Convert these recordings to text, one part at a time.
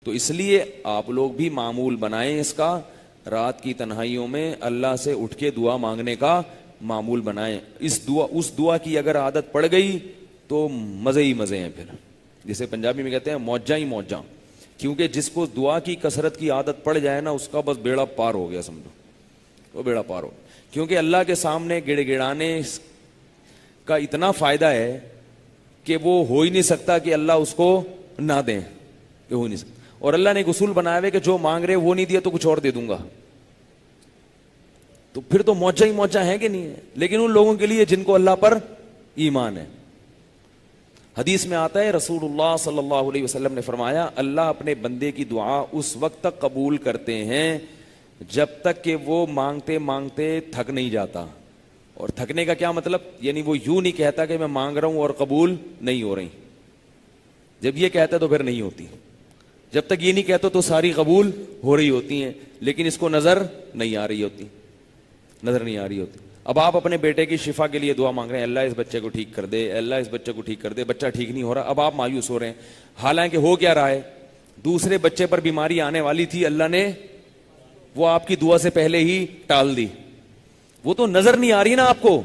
تو اس لیے آپ لوگ بھی معمول بنائیں اس کا، رات کی تنہائیوں میں اللہ سے اٹھ کے دعا مانگنے کا معمول بنائیں. اس دعا کی اگر عادت پڑ گئی تو مزے ہی مزے ہیں. پھر جسے پنجابی میں کہتے ہیں موجاں ہی موجاں. کیونکہ جس کو دعا کی کثرت کی عادت پڑ جائے نا، اس کا بس بیڑا پار ہو گیا سمجھو، وہ بیڑا پار ہو. کیونکہ اللہ کے سامنے گڑ گڑانے کا اتنا فائدہ ہے کہ وہ ہو ہی نہیں سکتا کہ اللہ اس کو نہ دیں، یہ ہو نہیں سکتا. اور اللہ نے ایک اصول بنایا ہے کہ جو مانگ رہے وہ نہیں دیا تو کچھ اور دے دوں گا. تو پھر تو موجہ ہی موجہ ہے کہ نہیں ہے. لیکن ان لوگوں کے لیے جن کو اللہ پر ایمان ہے. حدیث میں آتا ہے رسول اللہ صلی اللہ علیہ وسلم نے فرمایا اللہ اپنے بندے کی دعا اس وقت تک قبول کرتے ہیں جب تک کہ وہ مانگتے مانگتے تھک نہیں جاتا. اور تھکنے کا کیا مطلب؟ یعنی وہ یوں نہیں کہتا کہ میں مانگ رہا ہوں اور قبول نہیں ہو رہی. جب یہ کہتا تو پھر نہیں ہوتی. جب تک یہ نہیں کہتا تو ساری قبول ہو رہی ہوتی ہیں، لیکن اس کو نظر نہیں آ رہی ہوتی، نظر نہیں آ رہی ہوتی. اب آپ اپنے بیٹے کی شفا کے لیے دعا مانگ رہے ہیں، اللہ اس بچے کو ٹھیک کر دے، اللہ اس بچے کو ٹھیک کر دے. بچہ ٹھیک نہیں ہو رہا، اب آپ مایوس ہو رہے ہیں. حالانکہ ہو کیا رہا ہے؟ دوسرے بچے پر بیماری آنے والی تھی، اللہ نے وہ آپ کی دعا سے پہلے ہی ٹال دی. وہ تو نظر نہیں آ رہی نا آپ کو.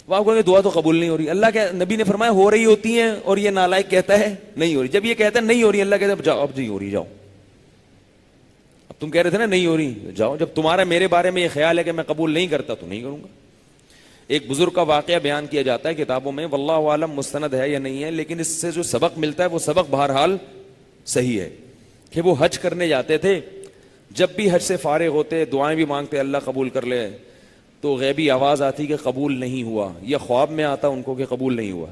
وہ آپ کو دعا تو قبول نہیں ہو رہی. اللہ کے نبی نے فرمایا ہو رہی ہوتی ہیں، اور یہ نالائق کہتا ہے نہیں ہو رہی. جب یہ کہتا ہے نہیں ہو رہی، اللہ کہتا ہے جاؤ، اب نہیں ہو رہی، جاؤ. اب تم کہہ رہے تھے نا نہیں ہو رہی، جاؤ. جب تمہارا میرے بارے میں یہ خیال ہے کہ میں قبول نہیں کرتا تو نہیں کروں گا. ایک بزرگ کا واقعہ بیان کیا جاتا ہے کتابوں میں، واللہ عالم مستند ہے یا نہیں ہے، لیکن اس سے جو سبق ملتا ہے وہ سبق بہرحال صحیح ہے. کہ وہ حج کرنے جاتے تھے، جب بھی حج سے فارغ ہوتے دعائیں بھی مانگتے اللہ قبول کر لے، تو غیبی آواز آتی کہ قبول نہیں ہوا، یا خواب میں آتا ان کو کہ قبول نہیں ہوا.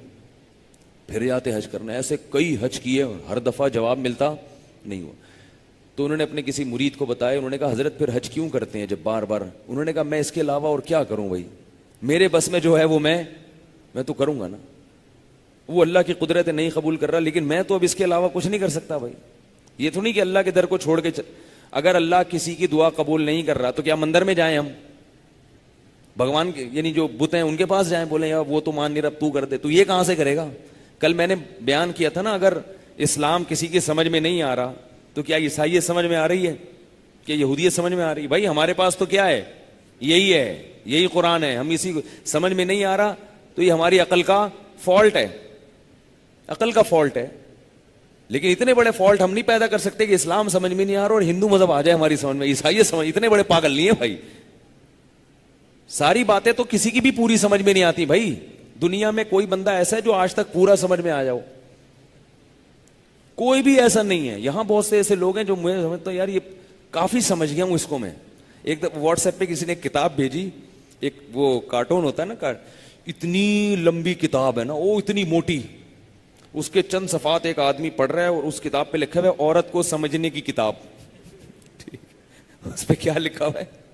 پھر جاتے حج کرنے. ایسے کئی حج کیے، ہر دفعہ جواب ملتا نہیں ہوا. تو انہوں نے اپنے کسی مرید کو بتایا. انہوں نے کہا حضرت پھر حج کیوں کرتے ہیں جب بار بار؟ انہوں نے کہا میں اس کے علاوہ اور کیا کروں بھائی، میرے بس میں جو ہے وہ میں تو کروں گا نا. وہ اللہ کی قدرت نہیں قبول کر رہا، لیکن میں تو اب اس کے علاوہ کچھ نہیں کر سکتا بھائی. یہ تو نہیں کہ اللہ کے در کو چھوڑ کے اگر اللہ کسی کی دعا قبول نہیں کر رہا تو کیا مندر میں جائیں ہم؟ بھگوان یعنی جو بت ہیں ان کے پاس جائیں، بولیں یار وہ تو مان نہیں رہا، تو کر دے. تو یہ کہاں سے کرے گا؟ کل میں نے بیان کیا تھا نا، اگر اسلام کسی کی سمجھ میں نہیں آ رہا تو کیا عیسائیت سمجھ میں آ رہی ہے؟ کہ یہودیت سمجھ میں آ رہی ہے؟ بھائی ہمارے پاس تو کیا ہے؟ یہی ہے، یہی قرآن ہے. ہم اسی کو سمجھ میں نہیں آ رہا تو یہ ہماری عقل کا فالٹ ہے، عقل کا فالٹ ہے. لیکن اتنے بڑے فالٹ ہم نہیں پیدا کر سکتے کہ اسلام سمجھ میں نہیں آ رہا اور ہندو مذہب آ جائے ہماری سمجھ میں، عیسائیت سمجھ. اتنے بڑے پاگل نہیں ہے بھائی. ساری باتیں تو کسی کی بھی پوری سمجھ میں نہیں آتی بھائی. دنیا میں کوئی بندہ ایسا ہے جو آج تک پورا سمجھ میں آ جاؤ؟ کوئی بھی ایسا نہیں ہے. یہاں بہت سے ایسے لوگ ہیں جو مجھے سمجھتا ہوں یار یہ کافی سمجھ گیا ہوں اس کو میں. ایک واٹس ایپ پہ کسی نے ایک کتاب بھیجی، ایک وہ کارٹون ہوتا ہے نا، اتنی لمبی کتاب ہے نا، وہ اتنی موٹی، اس کے چند صفحات ایک آدمی پڑھ رہا ہے اور اس کتاب پہ لکھا ہوا ہے عورت کو سمجھنے کی کتاب. اس پہ کیا لکھا ہوا ہے؟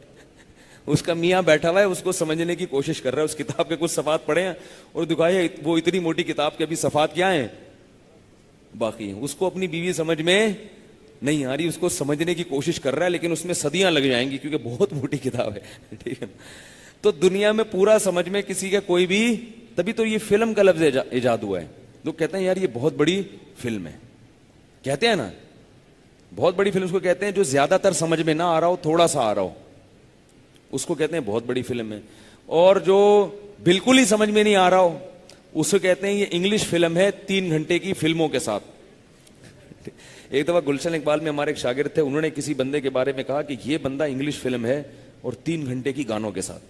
اس کا میاں بیٹھا ہوا ہے، اس کو سمجھنے کی کوشش کر رہا ہے. اس کتاب کے کچھ صفحات پڑھے ہیں اور دکھائے وہ اتنی موٹی کتاب کے ابھی صفحات کیا ہیں؟ باقی ہیں. اس کو اپنی بیوی سمجھ میں نہیں آ رہی، اس کو سمجھنے کی کوشش کر رہا ہے، لیکن اس میں صدیاں لگ جائیں گی کیونکہ بہت موٹی کتاب ہے. ٹھیک ہے. تو دنیا میں پورا سمجھ میں کسی کا کوئی بھی، تبھی تو یہ فلم کا لفظ ایجاد ہوا ہے. لوگ کہتے ہیں یار یہ بہت بڑی فلم ہے، کہتے ہیں نا بہت بڑی فلم. اس کو کہتے ہیں جو زیادہ تر سمجھ میں نہ آ رہا ہو، تھوڑا سا آ رہا ہو، اس کو کہتے ہیں بہت بڑی فلم ہے. اور جو بالکل ہی سمجھ میں نہیں آ رہا ہو اس کو کہتے ہیں یہ انگلش فلم ہے 3 گھنٹے کی فلموں کے ساتھ. ایک دفعہ گلشن اقبال میں ہمارے ایک شاگرد تھے، انہوں نے کسی بندے کے بارے میں کہا کہ یہ بندہ انگلش فلم ہے اور 3 گھنٹے کی گانوں کے ساتھ.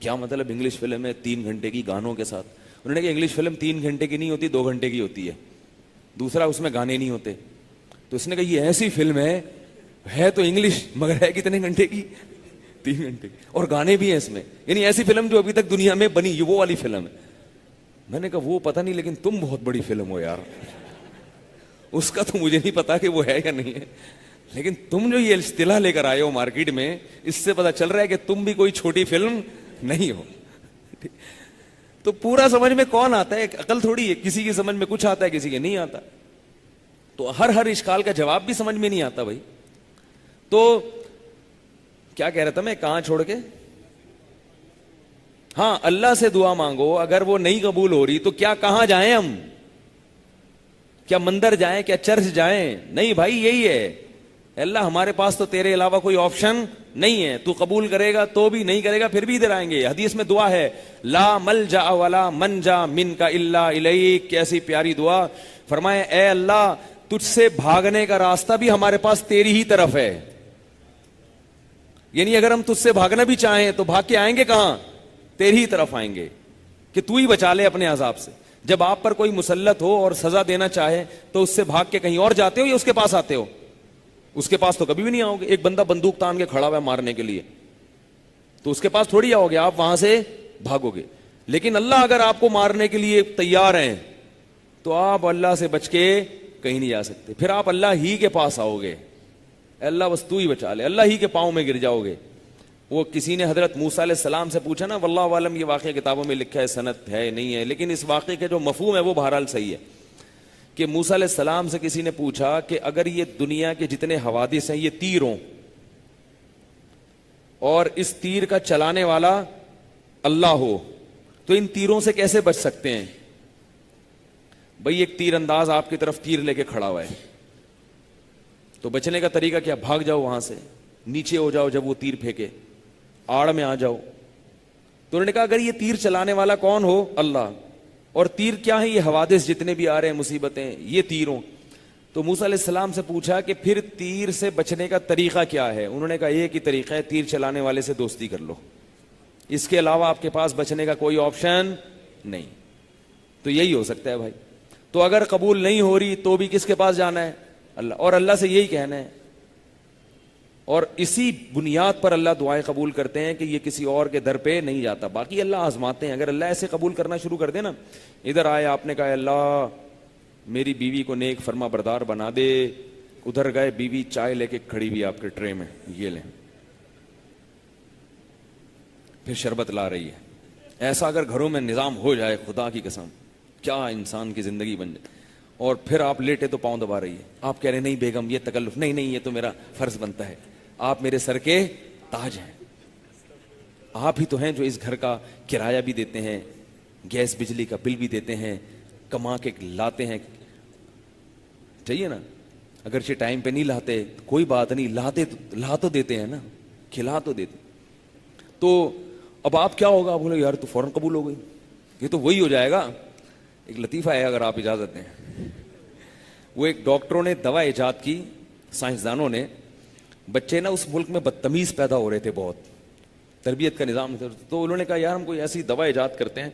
کیا مطلب انگلش فلم ہے 3 گھنٹے کی گانوں کے ساتھ؟ انہوں نے کہا انگلش فلم 3 گھنٹے کی نہیں ہوتی، 2 گھنٹے کی ہوتی ہے. دوسرا اس میں گانے نہیں ہوتے. تو اس نے کہا یہ ایسی فلم ہے تو انگلش، مگر ہے کتنے گھنٹے کی؟ 3 گھنٹے کی، اور گانے بھی ہیں اس میں. یعنی ایسی فلم جو ابھی تک دنیا میں بنی، یہ وہ والی فلم ہے. میں نے کہا وہ پتہ نہیں، لیکن تم بہت بڑی فلم ہو یار. اس کا تو مجھے نہیں پتا کہ وہ ہے یا نہیں ہے، لیکن تم جو یہ اصطلاح لے کر آئے ہو مارکیٹ میں، اس سے پتا چل رہا ہے کہ تم بھی کوئی چھوٹی فلم نہیں ہو. تو پورا سمجھ میں کون آتا ہے؟ عقل تھوڑی ہے. کسی کی سمجھ میں کچھ آتا ہے، کسی کے نہیں آتا. تو ہر اشکال کا جواب بھی سمجھ میں نہیں آتا بھائی. تو کیا کہہ رہا تھا میں، کہاں چھوڑ کے؟ ہاں، اللہ سے دعا مانگو، اگر وہ نہیں قبول ہو رہی تو کیا کہاں جائیں ہم؟ کیا مندر جائیں, کیا چرچ جائیں؟ نہیں بھائی, یہی ہے اللہ ہمارے پاس تو تیرے علاوہ کوئی آپشن نہیں ہے. تو قبول کرے گا تو بھی, نہیں کرے گا پھر بھی ادھر آئیں گے. حدیث میں دعا ہے, لا ملجا ولا منجا منک الا الیک. کیسی پیاری دعا. فرمائے اے اللہ تجھ سے بھاگنے کا راستہ بھی ہمارے پاس تیری ہی طرف ہے. یعنی اگر ہم تجھ سے بھاگنا بھی چاہیں تو بھاگ کے آئیں گے کہاں؟ تیری ہی طرف آئیں گے کہ تو ہی بچا لے اپنے عذاب سے. جب آپ پر کوئی مسلط ہو اور سزا دینا چاہے تو اس سے بھاگ کے کہیں اور جاتے ہو یا اس کے پاس آتے ہو؟ اس کے پاس تو کبھی بھی نہیں آؤ گے. ایک بندہ بندوق تان کے کھڑا ہوا ہے مارنے کے لیے, تو اس کے پاس تھوڑی آؤ گے, آپ وہاں سے بھاگو گے. لیکن اللہ اگر آپ کو مارنے کے لیے تیار ہیں تو آپ اللہ سے بچ کے کہیں نہیں جا سکتے. پھر آپ اللہ ہی کے پاس آؤ گے, اللہ بس تو ہی بچا لے, اللہ ہی کے پاؤں میں گر جاؤ گے. وہ کسی نے حضرت موسیٰ علیہ السلام سے پوچھا نا, واللہ عالم یہ واقعہ کتابوں میں لکھا ہے, سند ہے نہیں ہے, لیکن اس واقعے کے جو مفہوم ہے وہ بہرحال صحیح ہے کہ موسیٰ علیہ السلام سے کسی نے پوچھا کہ اگر یہ دنیا کے جتنے حوادث ہیں یہ تیر ہوں اور اس تیر کا چلانے والا اللہ ہو تو ان تیروں سے کیسے بچ سکتے ہیں؟ بھئی ایک تیر انداز آپ کی طرف تیر لے کے کھڑا ہوا ہے, تو بچنے کا طریقہ کیا؟ بھاگ جاؤ وہاں سے, نیچے ہو جاؤ, جب وہ تیر پھینکے آڑ میں آ جاؤ. تو انہوں نے کہا اگر یہ تیر چلانے والا کون ہو؟ اللہ. اور تیر کیا ہے؟ یہ حوادث جتنے بھی آ رہے ہیں مصیبتیں, یہ تیروں. تو موسیٰ علیہ السلام سے پوچھا کہ پھر تیر سے بچنے کا طریقہ کیا ہے؟ انہوں نے کہا ایک ہی طریقہ ہے, تیر چلانے والے سے دوستی کر لو, اس کے علاوہ آپ کے پاس بچنے کا کوئی آپشن نہیں. تو یہی ہو سکتا ہے بھائی. تو اگر قبول نہیں ہو رہی تو بھی کس کے پاس جانا ہے؟ اللہ. اور اللہ سے یہی کہنا ہے, اور اسی بنیاد پر اللہ دعائیں قبول کرتے ہیں کہ یہ کسی اور کے در پہ نہیں جاتا. باقی اللہ آزماتے ہیں. اگر اللہ ایسے قبول کرنا شروع کر دے نا, ادھر آئے آپ نے کہا اللہ میری بیوی کو نیک فرما بردار بنا دے, ادھر گئے بیوی چائے لے کے کھڑی ہوئی آپ کے ٹرے میں, یہ لیں, پھر شربت لا رہی ہے. ایسا اگر گھروں میں نظام ہو جائے, خدا کی قسم کیا انسان کی زندگی بن جائے. اور پھر آپ لیٹے تو پاؤں دبا رہی ہے, آپ کہہ رہے نہیں بیگم یہ تکلف نہیں, نہیں یہ تو میرا فرض بنتا ہے, آپ میرے سر کے تاج ہیں, آپ ہی تو ہیں جو اس گھر کا کرایہ بھی دیتے ہیں, گیس بجلی کا بل بھی دیتے ہیں, کما کے لاتے ہیں, چاہیے نا. اگرچہ ٹائم پہ نہیں لاتے کوئی بات نہیں, لا تو دیتے ہیں نا, کھلا تو دیتے. تو اب آپ کیا ہوگا؟ بولے یار تو فوراً قبول ہو گئی, یہ تو وہی ہو جائے گا. ایک لطیفہ ہے اگر آپ اجازت دیں. وہ ایک ڈاکٹروں نے دوا ایجاد کی, سائنسدانوں نے. بچے نا اس ملک میں بدتمیز پیدا ہو رہے تھے, بہت تربیت کا نظام تھا. تو انہوں نے کہا یار ہم کوئی ایسی دوا ایجاد کرتے ہیں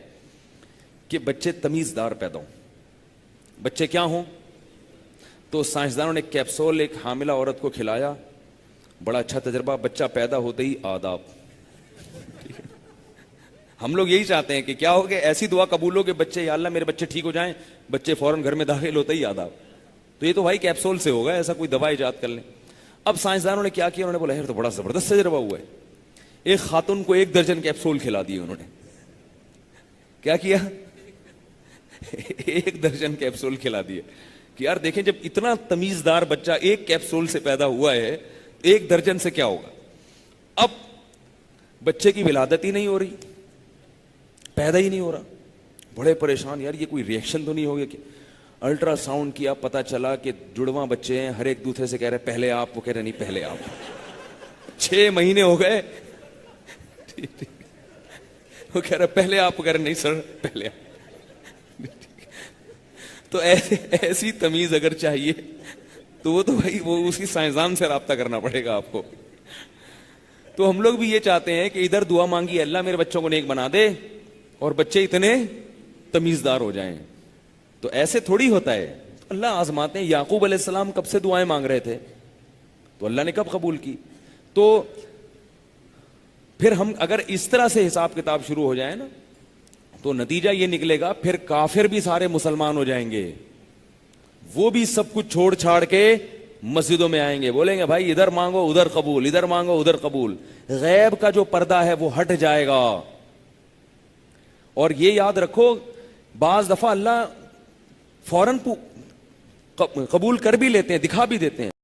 کہ بچے تمیز دار پیدا ہوں. بچے کیا ہوں؟ تو سائنسدانوں نے کیپسول ایک حاملہ عورت کو کھلایا, بڑا اچھا تجربہ, بچہ پیدا ہوتے ہی آداب. ہم لوگ یہی چاہتے ہیں کہ کیا ہو کہ ایسی دعا قبول ہو کہ بچے, یا اللہ میرے بچے ٹھیک ہو جائیں, بچے فوراً گھر میں داخل ہوتے ہی آداب. تو یہ تو بھائی کیپسول سے ہوگا, ایسا کوئی دوا ایجاد کر لیں. اب سائنسدانوں نے کیا کیا, انہوں نے بولا یار تو بڑا زبردست تجربہ ہوا ہے. ایک خاتون کو 1 درجن کیپسول کھلا دیے انہوں نے. کیا کیا؟ 1 درجن کیپسول کھلا دیے کہ یار دیکھیں جب اتنا تمیزدار بچہ ایک کیپسول سے پیدا ہوا ہے, 1 درجن سے کیا ہوگا. اب بچے کی ولادت ہی نہیں ہو رہی, پیدا ہی نہیں ہو رہا, بڑے پریشان, یار یہ کوئی ریئیکشن تو نہیں ہو گیا. کہ الٹرا ساؤنڈ کیا, پتا چلا کہ جڑواں بچے ہیں, ہر ایک دوسرے سے کہہ رہے پہلے آپ, وہ کہہ رہے نہیں پہلے آپ. 6 مہینے ہو گئے, وہ کہہ رہے پہلے آپ, کہہ رہے نہیں سر پہلے آپ. تو ایسی تمیز اگر چاہیے تو وہ تو بھائی وہ اسی سائنسدان سے رابطہ کرنا پڑے گا آپ کو. تو ہم لوگ بھی یہ چاہتے ہیں کہ ادھر دعا مانگی اللہ میرے بچوں کو نیک بنا دے اور بچے اتنے تمیزدار ہو جائیں. تو ایسے تھوڑی ہوتا ہے, اللہ آزماتے ہیں. یعقوب علیہ السلام کب سے دعائیں مانگ رہے تھے, تو اللہ نے کب قبول کی. تو پھر ہم اگر اس طرح سے حساب کتاب شروع ہو جائے نا, تو نتیجہ یہ نکلے گا پھر کافر بھی سارے مسلمان ہو جائیں گے. وہ بھی سب کچھ چھوڑ چھاڑ کے مسجدوں میں آئیں گے, بولیں گے بھائی ادھر مانگو ادھر قبول, ادھر مانگو ادھر قبول. غیب کا جو پردہ ہے وہ ہٹ جائے گا. اور یہ یاد رکھو, بعض دفعہ اللہ فوراً قبول کر بھی لیتے ہیں, دکھا بھی دیتے ہیں.